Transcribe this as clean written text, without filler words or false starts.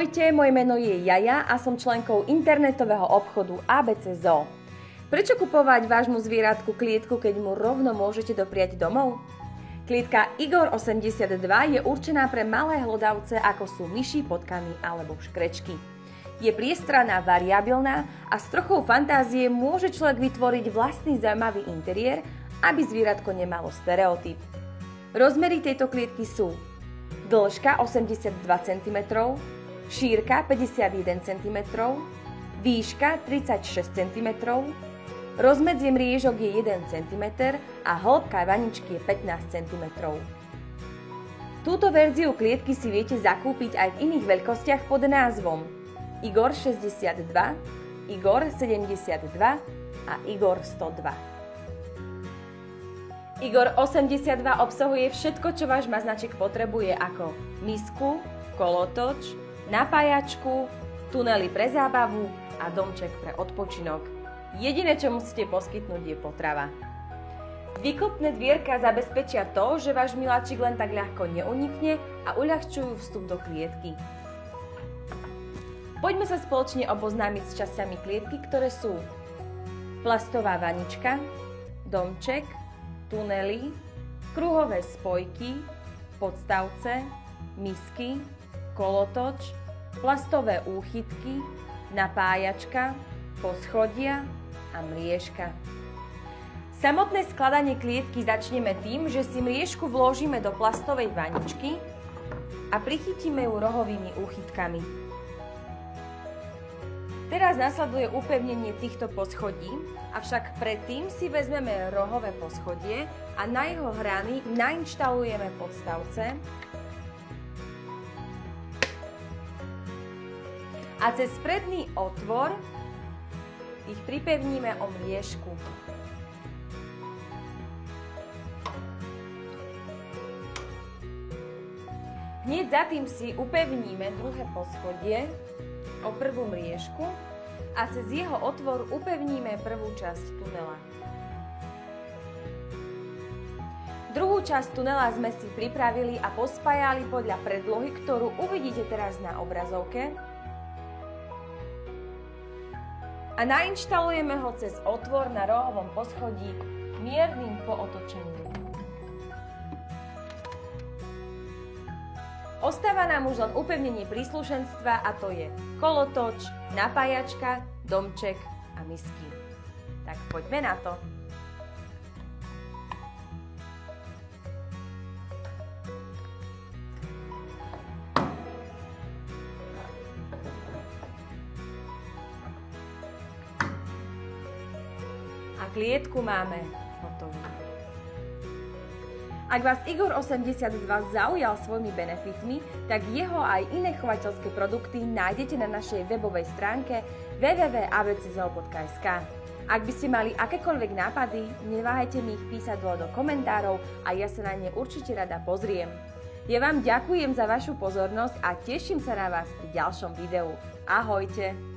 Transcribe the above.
Ahojte, moje meno je Jaja a som členkou internetového obchodu ABC Zoo. Prečo kupovať vášmu zvieratku klietku, keď mu rovno môžete dopriať domov? Klietka Igor 82 je určená pre malé hlodavce, ako sú myši, potkany alebo škrečky. Je priestranná, variabilná a s trochou fantázie môže človek vytvoriť vlastný zaujímavý interiér, aby zvieratko nemalo stereotyp. Rozmery tejto klietky sú dĺžka 82 cm, šírka 51 cm, výška 36 cm, rozmedzie mriežok je 1 cm a hĺbka vaničky je 15 cm. Túto verziu klietky si viete zakúpiť aj v iných veľkostiach pod názvom Igor 62, Igor 72 a Igor 102. Igor 82 obsahuje všetko, čo váš maznaček potrebuje, ako misku, kolotoč, napájačku, tunely pre zábavu a domček pre odpočinok. Jediné, čo musíte poskytnúť, je potrava. Výklopné dvierka zabezpečia to, že váš miláčik len tak ľahko neunikne a uľahčujú vstup do klietky. Poďme sa spoločne oboznámiť s časťami klietky, ktoré sú plastová vanička, domček, tunely, kruhové spojky, podstavce, misky, kolotoč, plastové úchytky, napájačka, poschodia a mriežka. Samotné skladanie klietky začneme tým, že si mriežku vložíme do plastovej vaničky a prichytíme ju rohovými úchytkami. Teraz nasleduje upevnenie týchto poschodí, avšak predtým si vezmeme rohové poschodie a na jeho hrany nainštalujeme podstavce a cez predný otvor ich pripevníme o mriežku. Hneď za tým si upevníme druhé poschodie o prvú mriežku a cez jeho otvor upevníme prvú časť tunela. Druhú časť tunela sme si pripravili a pospájali podľa predlohy, ktorú uvidíte teraz na obrazovke. A nainštalujeme ho cez otvor na rohovom poschodí miernym pootočením. Ostáva nám už len upevnenie príslušenstva a to je kolotoč, napájačka, domček a misky. Tak poďme na to. A klietku máme hotovú. Ak vás Igor 82 zaujal svojimi benefitmi, tak jeho aj iné chovateľské produkty nájdete na našej webovej stránke www.abczo.sk. Ak by ste mali akékoľvek nápady, neváhajte mi ich písať dole do komentárov a ja sa na ne určite rada pozriem. Ja vám ďakujem za vašu pozornosť a teším sa na vás pri ďalšom videu. Ahojte!